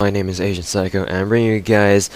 My name is Agent Psycho, and I'm bringing you guys.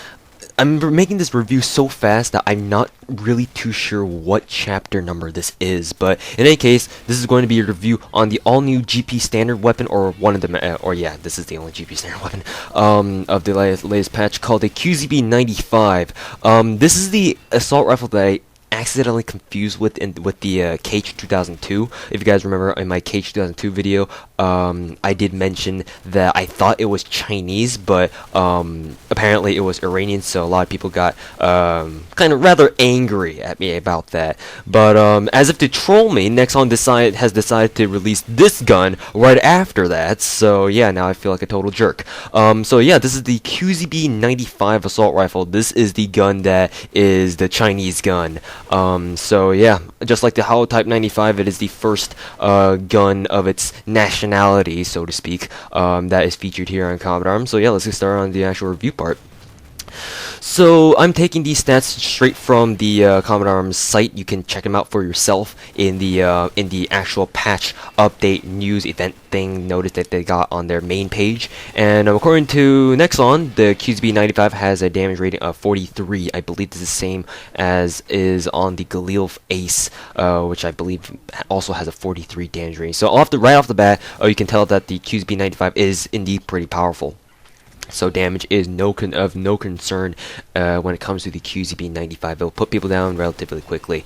I'm making this review so fast that I'm not really too sure what chapter number this is, but in any case, this is going to be a review on the all-new GP standard weapon, or one of them, or yeah, this is the only GP standard weapon, of the latest patch, called the QBZ-95. This is the assault rifle that I accidentally confused with the KH 2002. If you guys remember in my KH 2002 video, I did mention that I thought it was Chinese, but apparently it was Iranian, so a lot of people got kind of rather angry at me about that. But as if to troll me, Nexon has decided to release this gun right after that, so yeah, now I feel like a total jerk. So yeah, this is the QBZ-95 assault rifle. This is the gun that is the Chinese gun. So yeah, just like the Holotype 95, it is the first gun of its nationality, so to speak, that is featured here on Combat Arms. So yeah, let's get started on the actual review part. So I'm taking these stats straight from the Combat Arms site. You can check them out for yourself in the actual patch update news event thing notice that they got on their main page. And according to Nexon, the QBZ-95 has a damage rating of 43. I believe this is the same as is on the Galil Ace, which I believe also has a 43 damage rating. So right off the bat, you can tell that the QBZ-95 is indeed pretty powerful. So damage is of no concern when it comes to the QBZ-95. It'll put people down relatively quickly,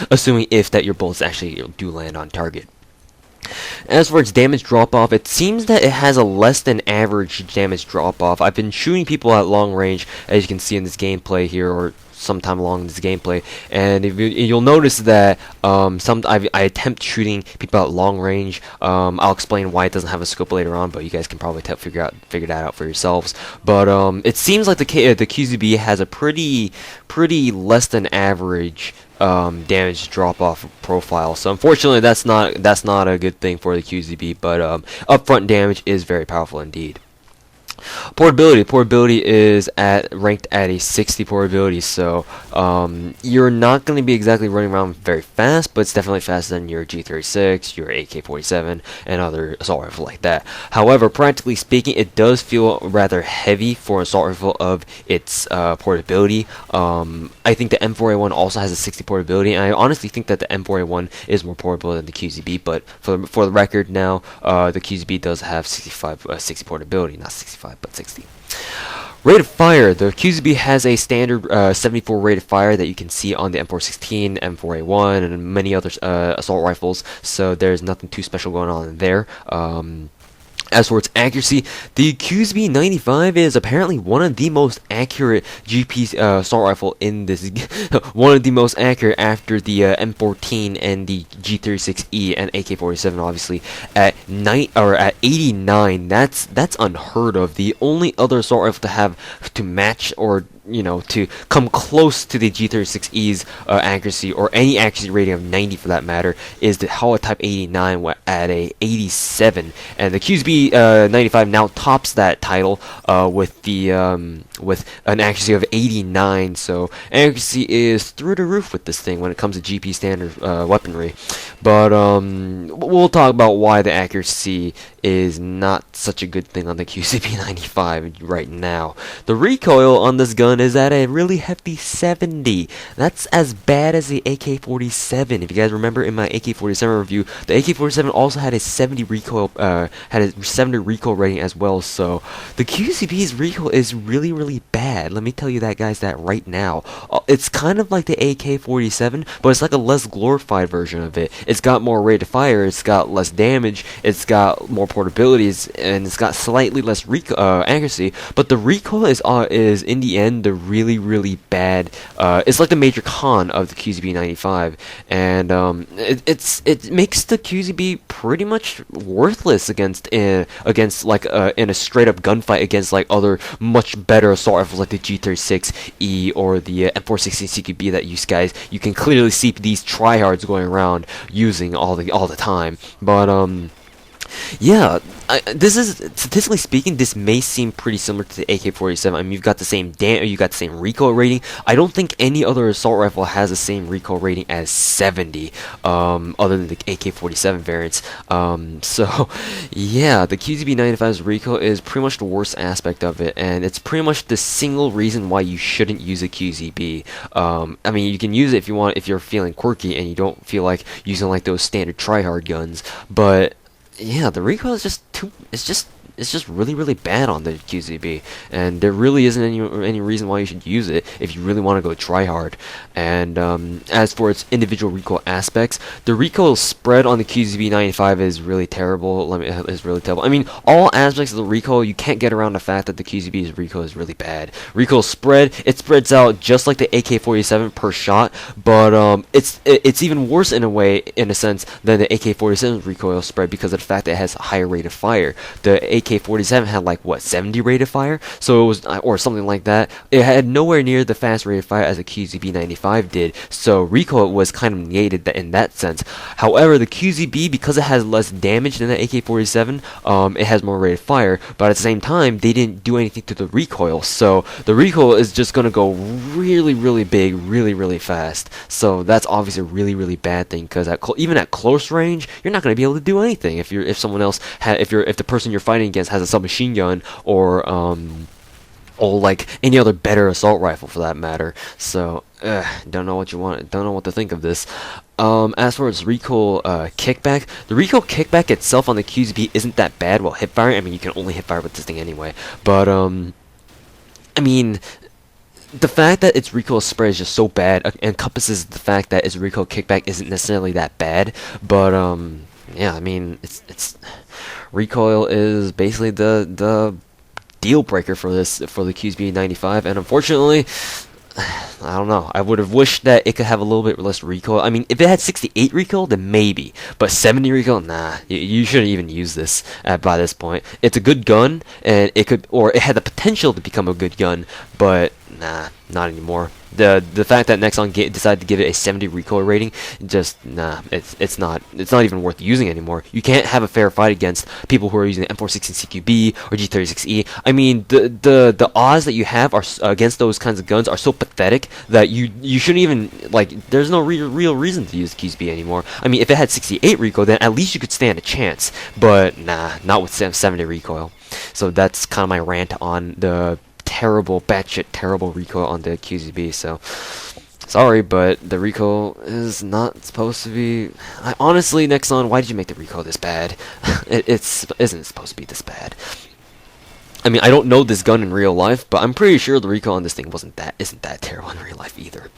assuming that your bullets actually do land on target. As for its damage drop-off, it seems that it has a less than average damage drop-off. I've been shooting people at long range, as you can see in this gameplay here, or sometime along this gameplay, and you'll notice that I attempt shooting people at long range. I'll explain why it doesn't have a scope later on, but you guys can probably figure that out for yourselves. But it seems like the QBZ has a pretty less than average damage drop-off profile. So unfortunately, that's not a good thing for the QBZ, but upfront damage is very powerful indeed. Portability is ranked at a 60 portability, so you're not going to be exactly running around very fast, but it's definitely faster than your G36, your AK-47, and other assault rifle like that. However, practically speaking, it does feel rather heavy for an assault rifle of its portability. I think the M4A1 also has a 60 portability, and I honestly think that the M4A1 is more portable than the QBZ, but for the record now, the QBZ does have 60 portability, not 65. But 60. Rate of fire. The QBZ has a standard 74 rate of fire that you can see on the M416, M4A1, and many other assault rifles, so there's nothing too special going on there. As for its accuracy, the QBZ-95 is apparently one of the most accurate GP assault rifle in this. One of the most accurate after the M14 and the G36E and AK-47, obviously at 89. That's unheard of. The only other assault rifle to have to match or to come close to the G36E's accuracy, or any accuracy rating of 90 for that matter, is the Holotype 89 at a 87, and the QBZ-95 now tops that title with an accuracy of 89. So accuracy is through the roof with this thing when it comes to GP standard weaponry. But we'll talk about why the accuracy is not such a good thing on the QBZ-95 right now. The recoil on this gun is at a really hefty 70. That's as bad as the AK-47. If you guys remember in my AK-47 review, the AK-47 also had a 70 recoil rating as well. So the QBZ's recoil is really bad. Let me tell you that, guys, that right now. It's kind of like the AK-47, but it's like a less glorified version of it. It's got more rate of fire, it's got less damage, it's got more portability, and it's got slightly less accuracy, but the recoil is in the end the really bad. It's like the major con of the QBZ-95, and it makes the QBZ pretty much worthless against like in a straight up gunfight against like other much better assault rifles like the G36E or the M416 CQB that you can clearly see these tryhards going around using all the time. But Yeah, this is statistically speaking, this may seem pretty similar to the AK-47. I mean, you've got the same you got the same recoil rating. I don't think any other assault rifle has the same recoil rating as 70, other than the AK-47 variants. So yeah, the QZB-95's recoil is pretty much the worst aspect of it, and it's pretty much the single reason why you shouldn't use a QZB. I mean, you can use it if you want, if you're feeling quirky and you don't feel like using like those standard tryhard guns, but yeah, the recoil is just too. It's just really really bad on the QZB, and there really isn't any reason why you should use it if you really want to go try hard. And as for its individual recoil aspects, the recoil spread on the QZB-95 is really terrible. I mean, all aspects of the recoil, you can't get around the fact that the QZB's recoil is really bad. Recoil spread, it spreads out just like the AK-47 per shot, but it's even worse in a sense than the AK-47's recoil spread because of the fact that it has a higher rate of fire. The AK-47 had like what, 70 rate of fire, so it was, or something like that. It had nowhere near the fast rate of fire as a QZB-95 did, so recoil was kind of negated in that sense. However, the QZB, because it has less damage than the AK-47, it has more rate of fire, but at the same time they didn't do anything to the recoil, so the recoil is just gonna go really really big really really fast. So that's obviously a really really bad thing, because even at close range you're not gonna be able to do anything if the person you're fighting against has a submachine gun or like any other better assault rifle for that matter. So don't know what to think of this. As for its recoil kickback, the recoil kickback itself on the QZB isn't that bad. Well, hipfire, I mean, you can only hipfire with this thing anyway, but I mean, the fact that its recoil spread is just so bad encompasses the fact that its recoil kickback isn't necessarily that bad, but yeah, I mean, it's recoil is basically the deal breaker for the QZB-95, and unfortunately, I don't know. I would have wished that it could have a little bit less recoil. I mean, if it had 68 recoil, then maybe, but 70 recoil, nah. You shouldn't even use this by this point. It's a good gun, and it had the potential to become a good gun, but nah, not anymore. The fact that Nexon decided to give it a 70 recoil rating, just nah, it's not even worth using anymore. You can't have a fair fight against people who are using the M416 CQB or G36E. I mean, the odds that you have against those kinds of guns are so pathetic that you shouldn't even, like, there's no real reason to use QZB anymore. I mean, if it had 68 recoil, then at least you could stand a chance, but nah, not with 70 recoil. So that's kind of my rant on the batshit terrible recoil on the QZB. So sorry, but the recoil is not supposed to be. Honestly, Nexon, why did you make the recoil this bad? It isn't supposed to be this bad. I mean, I don't know this gun in real life, but I'm pretty sure the recoil on this thing isn't that terrible in real life either.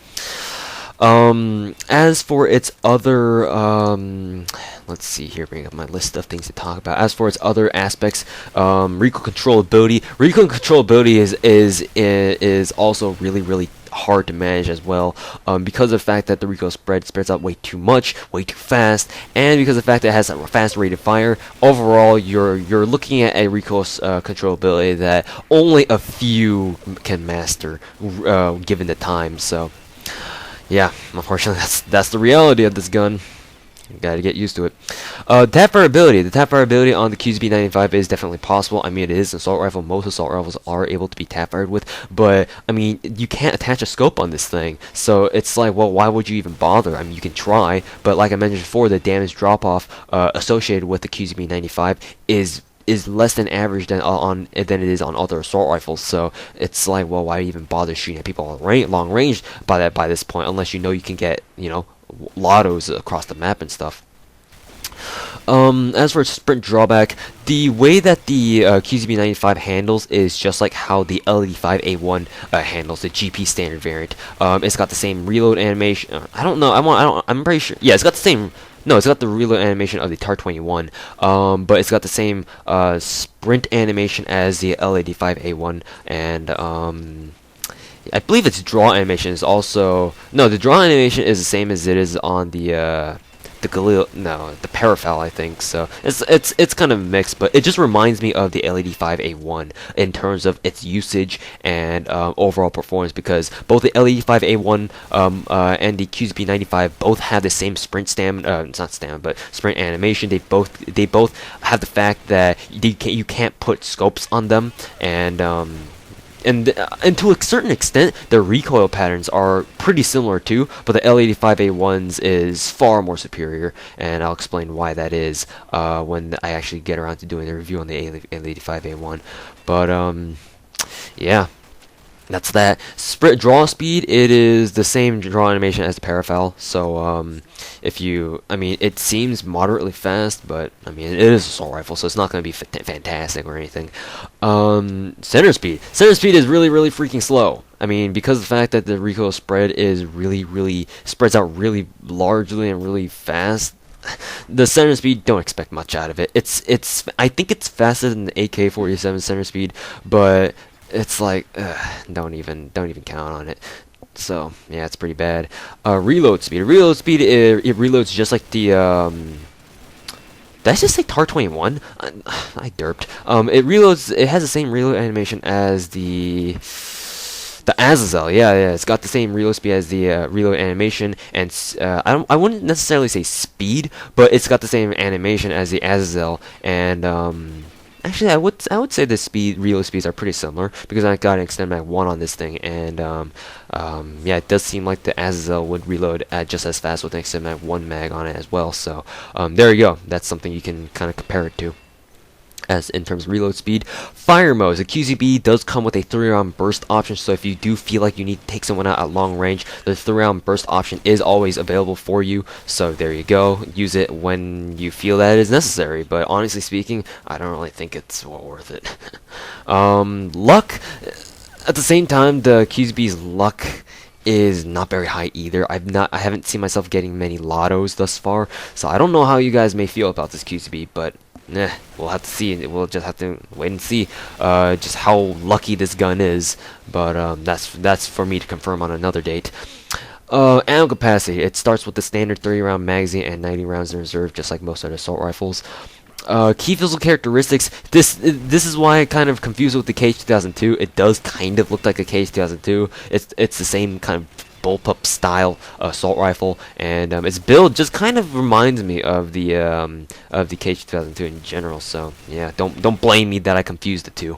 As for its other, let's see here, bring up my list of things to talk about. As for its other aspects, recoil controllability. Recoil controllability is also really, really hard to manage as well, because of the fact that the recoil spreads out way too much, way too fast, and because of the fact that it has a fast rate of fire. Overall, you're looking at a recoil controllability that only a few can master, given the time. So yeah, unfortunately, that's the reality of this gun. You gotta get used to it. Tap fire ability. The tap fire ability on the QZB-95 is definitely possible. I mean, it is an assault rifle. Most assault rifles are able to be tap fired with, but I mean, you can't attach a scope on this thing. So it's like, well, why would you even bother? I mean, you can try, but like I mentioned before, the damage drop off associated with the QZB-95 is less than average than it is on other assault rifles. So it's like, well, why even bother shooting at people long range by this point, unless you know you can get, you know, lottos across the map and stuff. As for sprint drawback, the way that the QZB-95 handles is just like how the L85A1 handles, the GP standard variant. It's got the same reload animation. I don't know. I'm pretty sure. Yeah, it's got the same. No, it's got the reload animation of the TAR-21, but it's got the same sprint animation as the L85A1, and I believe its draw animation is also... No, the draw animation is the same as it is on the the ParaFal, I think. So it's kind of mixed, but it just reminds me of the LED5A1 in terms of its usage and overall performance, because both the LED5A1 and the QBZ-95 both have the same sprint stamina, it's not stamina, but sprint animation. They both have the fact that you can't put scopes on them, and to a certain extent, the recoil patterns are pretty similar too, but the L85A1's is far more superior, and I'll explain why that is when I actually get around to doing the review on the L85A1. But yeah, that's that. Draw speed, it is the same draw animation as the ParaFal, so I mean, it seems moderately fast, but I mean, it is an assault rifle, so it's not going to be fantastic or anything. Center speed is really freaking slow. I mean, because of the fact that the recoil spread is really spreads out really largely and really fast, the center speed, don't expect much out of it. I think it's faster than the AK-47 center speed, but it's like, don't even count on it. So yeah, it's pretty bad. Reload speed, it reloads just like the did I just say TAR-21? I derped. It reloads. It has the same reload animation as the Azazel. Yeah, it's got the same reload speed as the reload animation, and I wouldn't necessarily say speed, but it's got the same animation as the Azazel, and actually, I would say the reload speeds are pretty similar, because I got an extended mag 1 on this thing, and yeah, it does seem like the Azazel would reload at just as fast with an extended mag 1 mag on it as well. So there you go. That's something you can kind of compare it to. As in terms of reload speed. Fire modes, the QZB does come with a 3-round burst option, so if you do feel like you need to take someone out at long range, the 3-round burst option is always available for you, so there you go. Use it when you feel that it is necessary, but honestly speaking, I don't really think it's well worth it. Luck, at the same time, the QZB's luck is not very high either. I haven't seen myself getting many lottos thus far, so I don't know how you guys may feel about this QZB, but we'll have to see. We'll just have to wait and see just how lucky this gun is. But that's for me to confirm on another date. Ammo capacity. It starts with the standard 30-round magazine and 90 rounds in reserve, just like most other assault rifles. Key physical characteristics. This is why I kind of confused with the KH-2002. It does kind of look like a KH-2002. It's the same kind of bullpup style assault rifle, and its build just kind of reminds me of the KH-2002 in general. So yeah, don't blame me that I confused the two.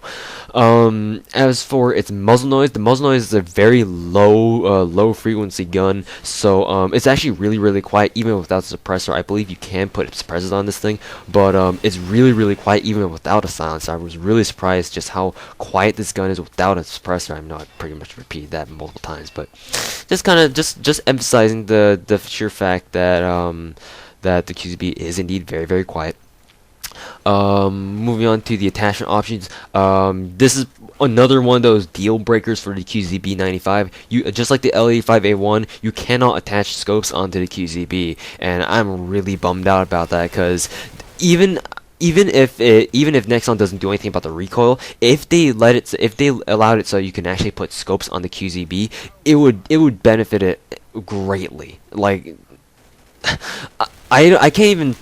As for its muzzle noise, the muzzle noise is a very low frequency gun, so it's actually really quiet even without a suppressor. I believe you can put suppressors on this thing, but it's really quiet even without a silencer. I was really surprised just how quiet this gun is without a suppressor. I know I pretty much repeated that multiple times, but just kind of just emphasizing the sheer fact that that the QZB is indeed very quiet. Moving on to the attachment options. This is another one of those deal breakers for the QBZ-95. You just like the L85A1, you cannot attach scopes onto the QZB, and I'm really bummed out about that, because even if Nexon doesn't do anything about the recoil, if they allowed it so you can actually put scopes on the QZB, it would benefit it greatly. Like, I can't even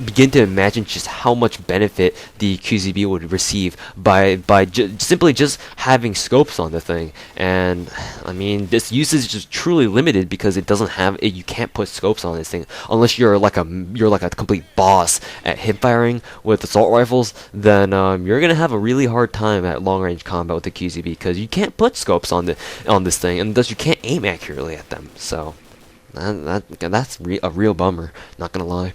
begin to imagine just how much benefit the QZB would receive by simply just having scopes on the thing. And I mean, this usage is truly limited because it doesn't have you can't put scopes on this thing unless you're like a complete boss at hip firing with assault rifles. Then you're gonna have a really hard time at long range combat with the QZB because you can't put scopes on this thing, and thus you can't aim accurately at them. So that's a real bummer, not gonna lie.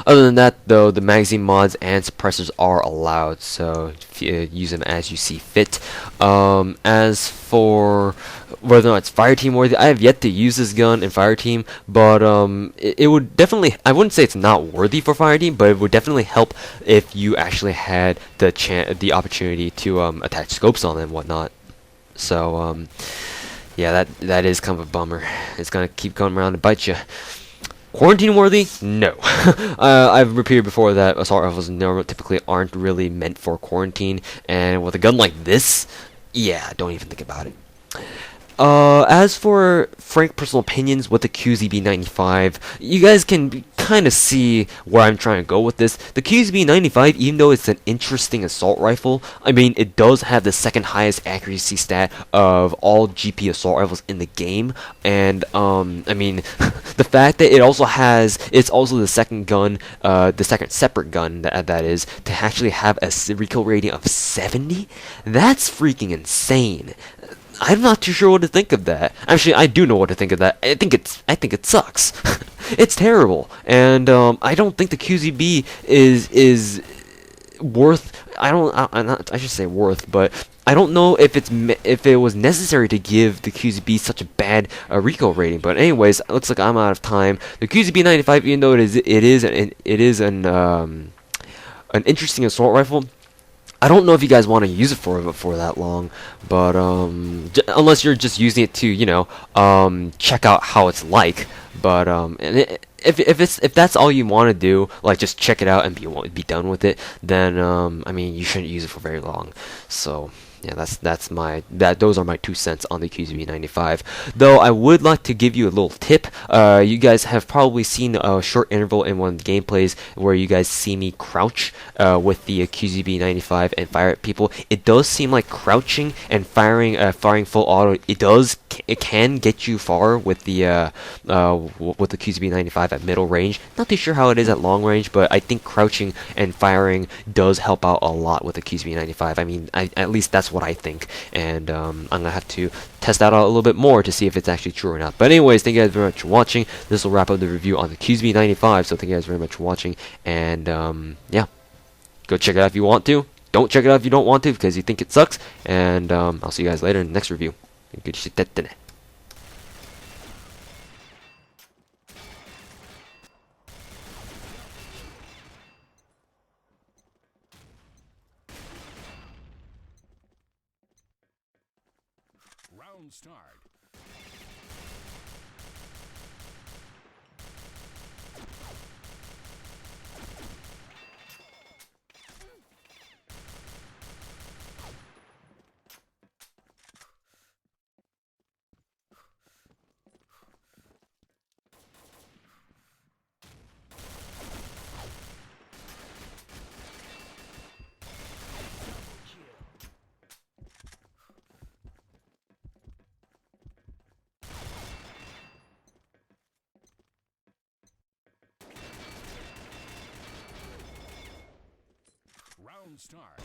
Other than that, though, the magazine mods and suppressors are allowed, so use them as you see fit. As for whether or not it's fireteam worthy, I have yet to use this gun in fireteam, but it would definitely, I wouldn't say it's not worthy for fireteam, but it would definitely help if you actually had the opportunity to attach scopes on them and whatnot. So yeah, that is kind of a bummer. It's gonna keep coming around to bite you. Quarantine worthy? No. I've repeated before that assault rifles typically aren't really meant for quarantine, and with a gun like this, yeah, don't even think about it. As for frank personal opinions with the QZB-95, you guys can kind of see where I'm trying to go with this. The QZB-95, even though it's an interesting assault rifle, I mean, it does have the second highest accuracy stat of all GP assault rifles in the game, and, I mean, the fact that it's also the second gun, the second separate gun that is, to actually have a recoil rating of 70, that's freaking insane. I'm not too sure what to think of that. Actually, I do know what to think of that. I think it sucks. It's terrible, and I don't think the QZB is worth. I should say worth, but I don't know if if it was necessary to give the QZB such a bad recoil rating. But anyways, it looks like I'm out of time. The QZB-95, even though it is an interesting assault rifle, I don't know if you guys want to use it for that long, but unless you're just using it to, check out how it's like. But if that's all you want to do, like just check it out and be done with it, then I mean, you shouldn't use it for very long. So yeah, those are my 2 cents on the QZB-95. Though I would like to give you a little tip. You guys have probably seen a short interval in one of the gameplays where you guys see me crouch with the QZB-95 and fire at people. It does seem like crouching and firing full auto. It can get you far with the QZB-95 at middle range. Not too sure how it is at long range, but I think crouching and firing does help out a lot with the QZB-95. I mean, at least that's what I think, and I'm gonna have to test that out a little bit more to see if it's actually true or not. But anyways, thank you guys very much for watching. This will wrap up the review on the QZB-95, so thank you guys very much for watching, and yeah, go check it out if you want to. Don't check it out if you don't want to because you think it sucks, and I'll see you guys later in the next review. Good shit. Round start. Round start.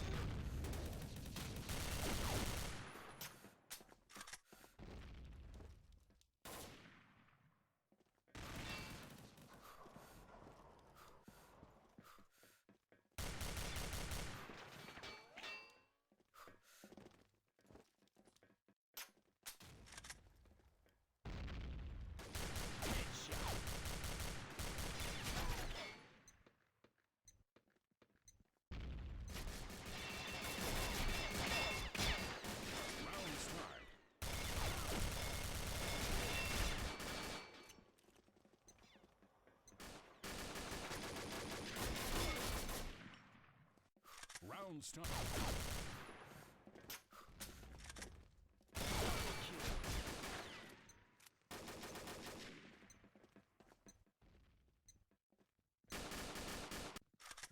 Round start.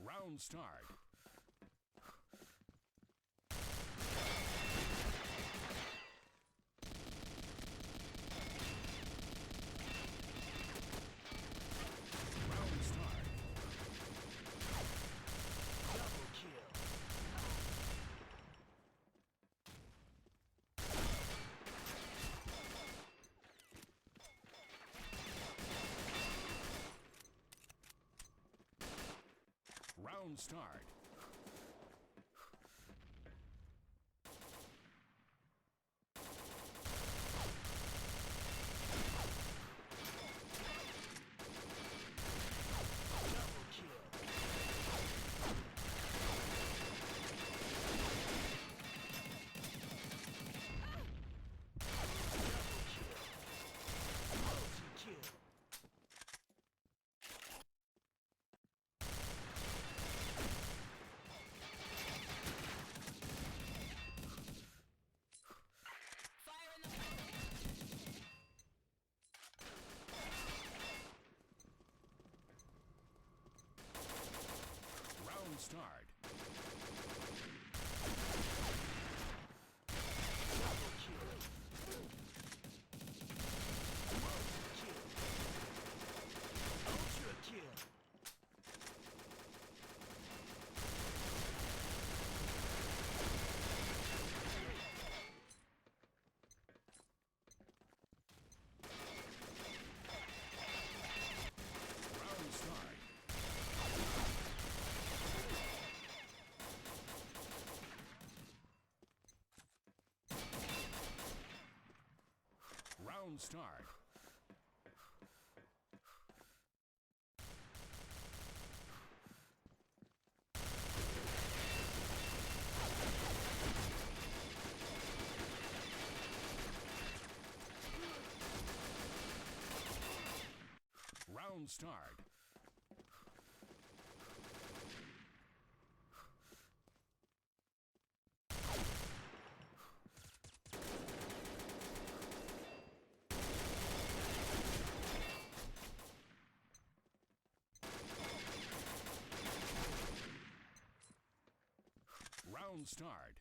Round start. Round start. Round start. Round start. Round start.